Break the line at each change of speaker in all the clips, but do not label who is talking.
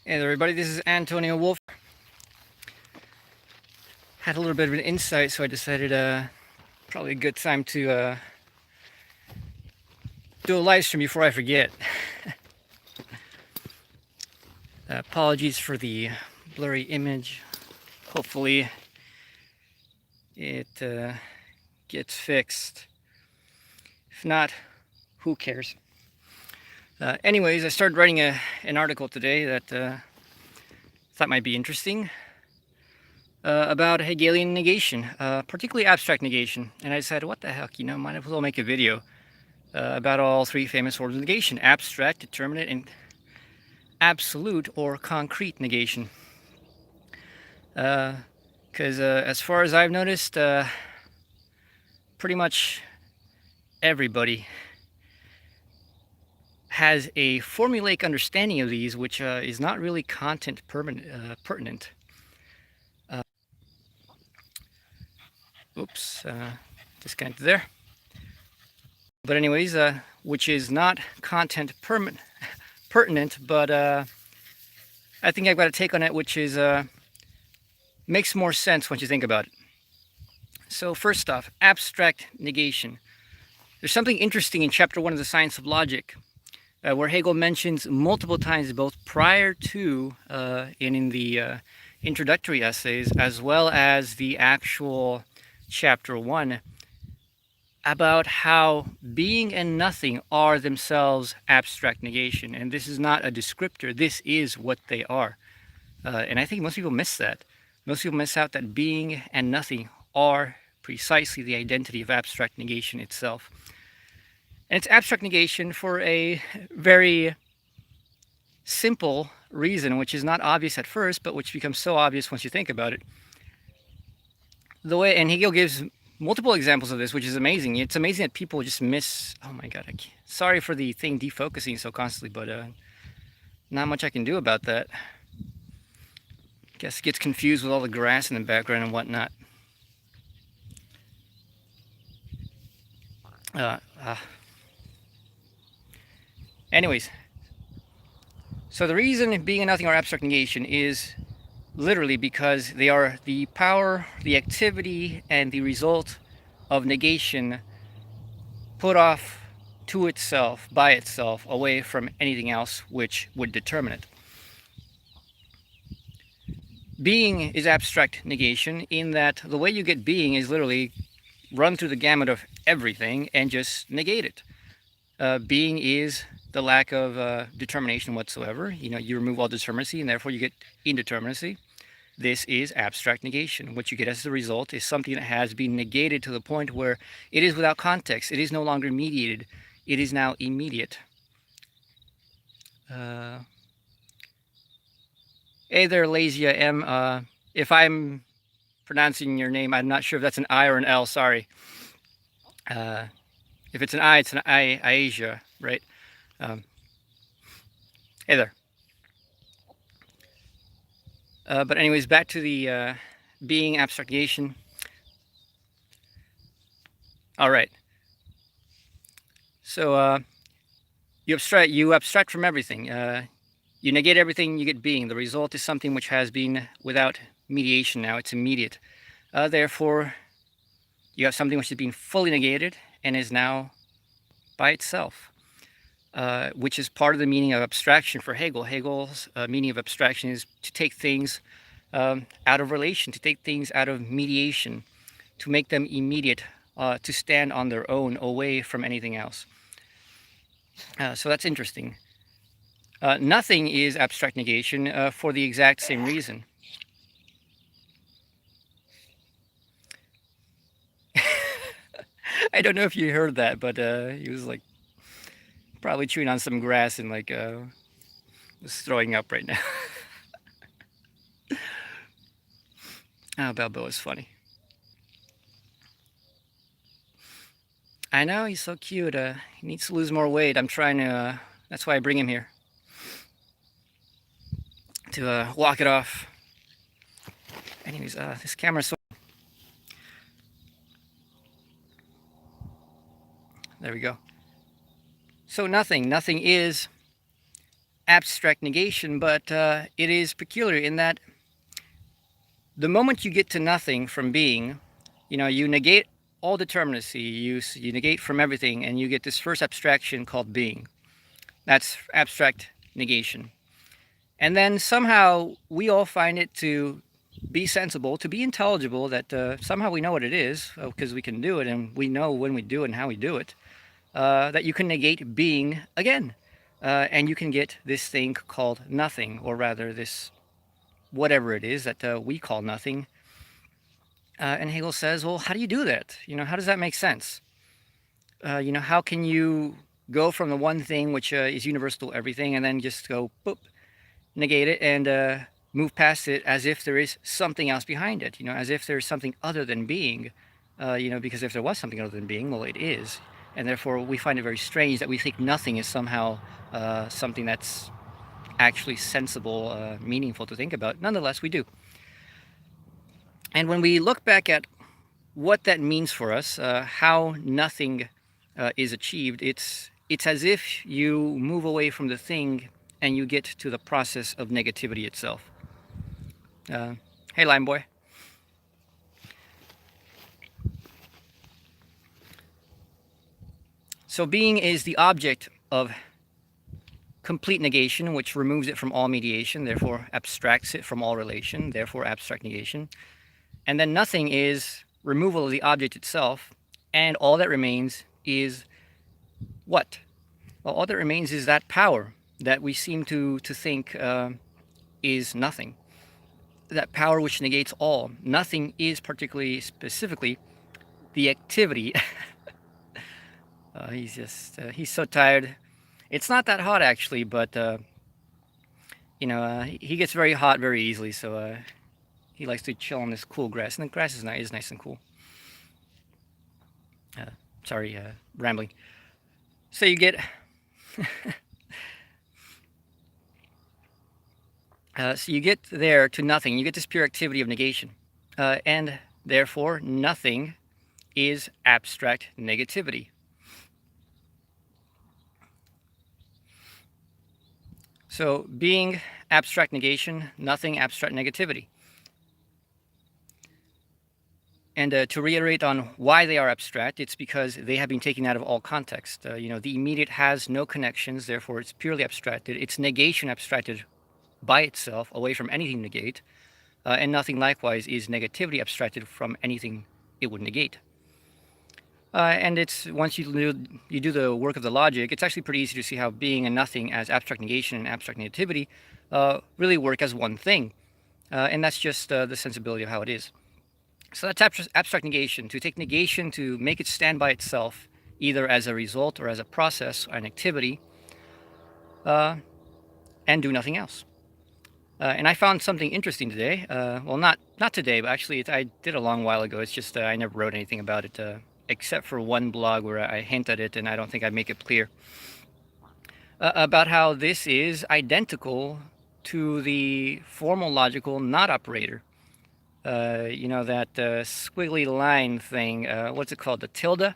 Hey there, everybody, this is Antonio Wolf. Had a little bit of an insight, so I decided probably a good time to do a live stream before I forget. Apologies for the blurry image. Hopefully it gets fixed. If not, who cares? Anyways, I started writing an article today that thought might be interesting. About Hegelian negation, particularly abstract negation. And I decided, what the heck, might as well make a video about all three famous forms of negation: abstract, determinate, and absolute or concrete negation. Because as far as I've noticed, pretty much everybody has a formulaic understanding of these, which is not really content pertinent. Oops, disconnected there. But anyways, which is not content pertinent, but I think I've got a take on it, which is makes more sense once you think about it. So first off, abstract negation. There's something interesting in chapter 1 of the Science of Logic, where Hegel mentions multiple times, both prior to and in the introductory essays, as well as the actual chapter 1, about how being and nothing are themselves abstract negation. And this is not a descriptor, this is what they are. And I think most people miss that. Most people miss out that being and nothing are precisely the identity of abstract negation itself. And it's abstract negation for a very simple reason, which is not obvious at first, but which becomes so obvious once you think about it. And Hegel gives multiple examples of this, which is amazing. It's amazing that people just miss. Oh my god, sorry for the thing defocusing so constantly, but not much I can do about that. Guess it gets confused with all the grass in the background and whatnot. Anyways, so the reason being and nothing are abstract negation is literally because they are the power, the activity, and the result of negation put off to itself, by itself, away from anything else which would determine it. Being is abstract negation in that the way you get being is literally run through the gamut of everything and just negate it. Being is the lack of determination whatsoever. You remove all determinacy and therefore you get indeterminacy. This is abstract negation. What you get as a result is something that has been negated to the point where it is without context. It is no longer mediated. It is now immediate. Hey there, Lazia M. If I'm pronouncing your name, I'm not sure if that's an I or an L, sorry. If it's an I, it's an Asia, right? Hey there. But anyways, back to the being abstract negation. All right. So you abstract from everything. You negate everything, you get being. The result is something which has been without mediation now. It's immediate. Therefore, you have something which has been fully negated and is now by itself, which is part of the meaning of abstraction for Hegel. Hegel's meaning of abstraction is to take things out of relation, to take things out of mediation, to make them immediate, to stand on their own, away from anything else. So that's interesting. Nothing is abstract negation for the exact same reason. I don't know if you heard that, but he was like probably chewing on some grass and like was throwing up right now. Oh, Balboa is funny. I know, he's so cute. He needs to lose more weight. I'm trying to, that's why I bring him here. To walk it off. Anyways, this camera's so... There we go. So nothing is abstract negation, but it is peculiar in that the moment you get to nothing from being, you negate all determinacy, you negate from everything, and you get this first abstraction called being. That's abstract negation. And then somehow we all find it to be sensible, to be intelligible, that somehow we know what it is, because we can do it, and we know when we do it and how we do it, that you can negate being again. And you can get this thing called nothing, or rather this whatever it is that we call nothing. And Hegel says, well, how do you do that? How does that make sense? How can you go from the one thing which is universal to everything and then just go, boop, negate it and move past it as if there is something else behind it, as if there's something other than being, because if there was something other than being, well, it is. And therefore, we find it very strange that we think nothing is somehow something that's actually sensible, meaningful to think about. Nonetheless, we do. And when we look back at what that means for us, how nothing is achieved, it's as if you move away from the thing and you get to the process of negativity itself. Hey, Lime Boy. So being is the object of complete negation, which removes it from all mediation, therefore abstracts it from all relation, therefore abstract negation. And then nothing is removal of the object itself, and all that remains is what? Well, all that remains is that power that we seem to think is nothing. That power which negates all. Nothing is particularly, specifically, the activity. He's so tired. It's not that hot actually, but he gets very hot very easily, so he likes to chill on this cool grass, and the grass is nice and cool. Sorry, rambling. So you get so you get there to nothing. You get this pure activity of negation, and therefore nothing is abstract negativity. So being abstract negation, nothing abstract negativity. And to reiterate on why they are abstract, it's because they have been taken out of all context. The immediate has no connections, therefore it's purely abstracted. It's negation abstracted by itself, away from anything negate, and nothing likewise is negativity abstracted from anything it would negate. And it's once you do the work of the logic, it's actually pretty easy to see how being and nothing as abstract negation and abstract negativity really work as one thing. And that's just the sensibility of how it is. So that's abstract negation, to take negation, to make it stand by itself, either as a result or as a process or an activity, and do nothing else. And I found something interesting today. Well, not today, but actually I did a long while ago. It's just I never wrote anything about it, except for one blog where I hint at it, and I don't think I make it clear, about how this is identical to the formal logical not operator. That squiggly line thing, what's it called, the tilde?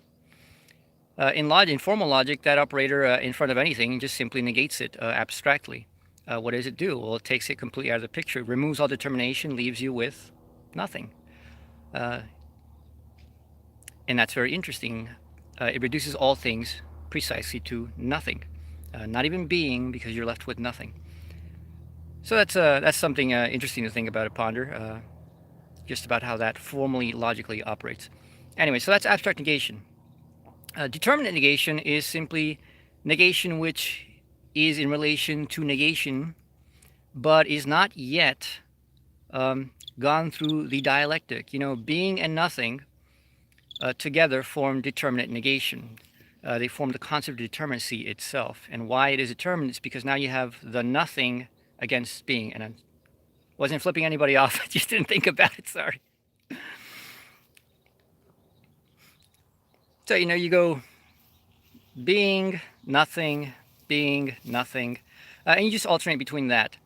In formal logic, that operator in front of anything just simply negates it abstractly. What does it do? Well, it takes it completely out of the picture, removes all determination, leaves you with nothing. And that's very interesting. It reduces all things precisely to nothing. Not even being, because you're left with nothing. So that's something interesting to think about and ponder. Just about how that formally, logically operates. Anyway, so that's abstract negation. Determinate negation is simply negation which is in relation to negation, but is not yet gone through the dialectic. Being and nothing together form determinate negation. They form the concept of determinacy itself. And why it is determinate is because now you have the nothing against being. And wasn't flipping anybody off. I just didn't think about it. Sorry. So, you go being, nothing, and you just alternate between that.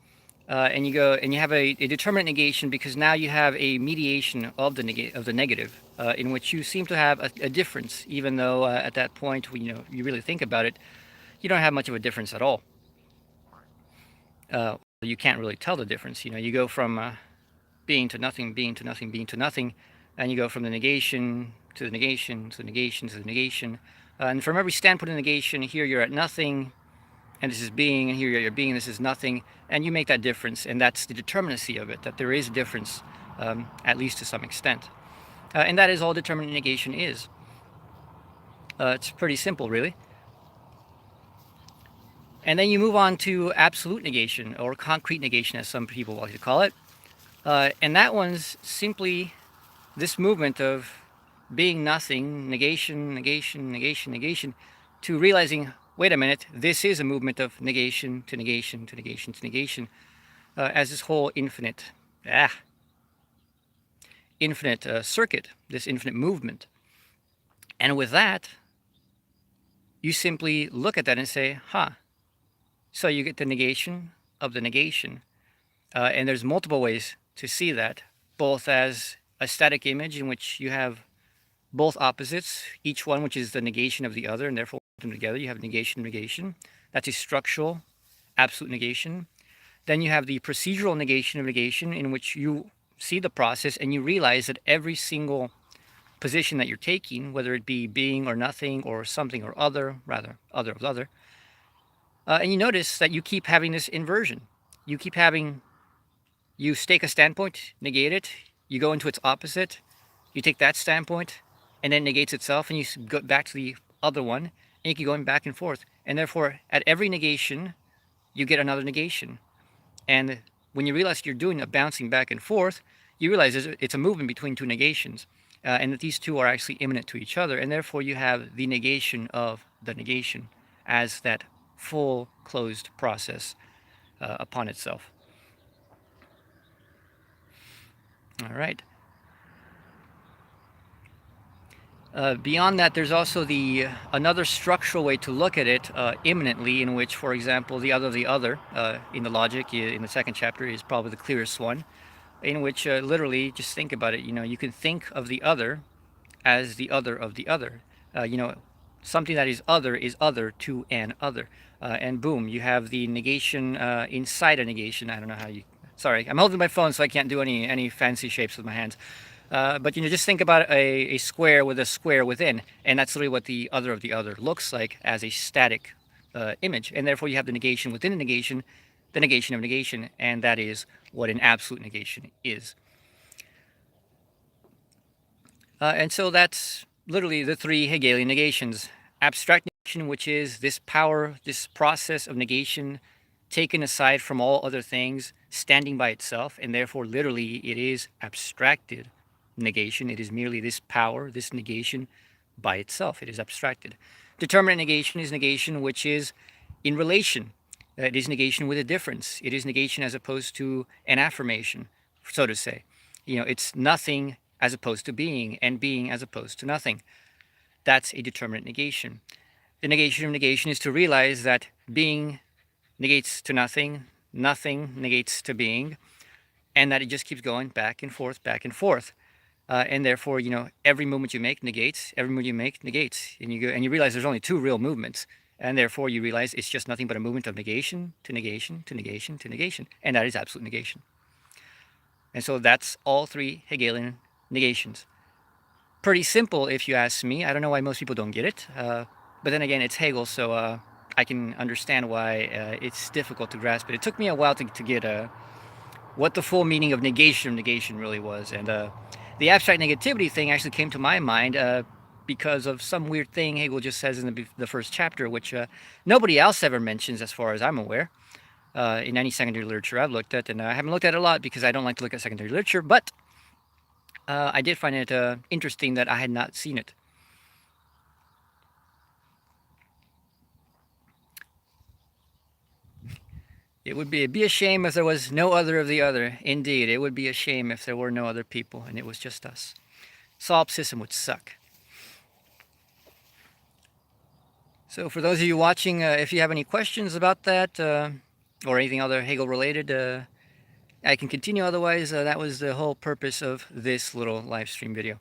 And you go and you have a determinate negation, because now you have a mediation of the negative, in which you seem to have a difference, even though at that point, when you really think about it, you don't have much of a difference at all. you can't really tell the difference. You go from being to nothing, being to nothing, being to nothing, and you go from the negation to the negation to the negation to the negation. And from every standpoint of negation, here you're at nothing, and this is being, and here you're at being, this is nothing, and you make that difference, and that's the determinacy of it, that there is a difference, at least to some extent. And that is all determinate negation is. It's pretty simple, really. And then you move on to absolute negation, or concrete negation, as some people like to call it. And that one's simply this movement of being nothing, negation, negation, negation, negation, to realizing, wait a minute, this is a movement of negation to negation to negation to negation, as this whole infinite circuit, this infinite movement. And with that, you simply look at that and say, so you get the negation of the negation. And there's multiple ways to see that, both as a static image in which you have both opposites, each one which is the negation of the other, and therefore put them together, you have negation, negation. That's a structural absolute negation. Then you have the procedural negation of negation, in which you see the process and you realize that every single position that you're taking, whether it be being or nothing or something or other, rather other of other, and you notice that you keep having this inversion. You keep having, you stake a standpoint, negate it, you go into its opposite, you take that standpoint, and then it negates itself, and you go back to the other one, and you keep going back and forth. And therefore, at every negation, you get another negation. And when you realize you're doing a bouncing back and forth, you realize it's a movement between two negations, and that these two are actually immanent to each other, and therefore you have the negation of the negation as that full closed process upon itself. All right. Beyond that, there's also another structural way to look at it immanently, in which, for example, the other in the logic in the second chapter is probably the clearest one, in which literally, just think about it, you can think of the other as the other of the other. Something that is other to an other. And boom, you have the negation inside a negation. I don't know how you... Sorry, I'm holding my phone, so I can't do any fancy shapes with my hands. But just think about a square with a square within, and that's literally what the other of the other looks like as a static image. And therefore you have the negation within a negation, the negation of negation, and that is what an absolute negation is. And so that's literally the three Hegelian negations. Abstract negation, which is this power, this process of negation taken aside from all other things, standing by itself, and therefore literally it is abstracted negation. It is merely this power, this negation by itself. It is abstracted. Determinate negation is negation which is in relation. It is negation with a difference. It is negation as opposed to an affirmation, so to say. It's nothing as opposed to being, and being as opposed to nothing. That's a determinate negation. The negation of negation is to realize that being negates to nothing, nothing negates to being, and that it just keeps going back and forth, back and forth. And therefore, every movement you make negates, every movement you make negates. And you realize there's only two real movements, and therefore you realize it's just nothing but a movement of negation to negation to negation to negation, and that is absolute negation. And so that's all three Hegelian negations. Pretty simple, if you ask me. I don't know why most people don't get it, but then again, it's Hegel, so I can understand why it's difficult to grasp it. It took me a while to get what the full meaning of negation really was, and the abstract negativity thing actually came to my mind because of some weird thing Hegel just says in the first chapter, which nobody else ever mentions as far as I'm aware. In any secondary literature I've looked at, and I haven't looked at it a lot because I don't like to look at secondary literature, but I did find it interesting that I had not seen it. It would be a shame if there was no other of the other. Indeed, it would be a shame if there were no other people and it was just us. Solipsism would suck. So for those of you watching, if you have any questions about that or anything other Hegel related, I can continue. Otherwise, that was the whole purpose of this little live stream video.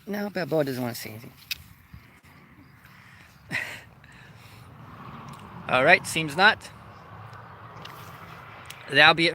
No, Balboa doesn't want to say anything. All right, seems not. That'll be it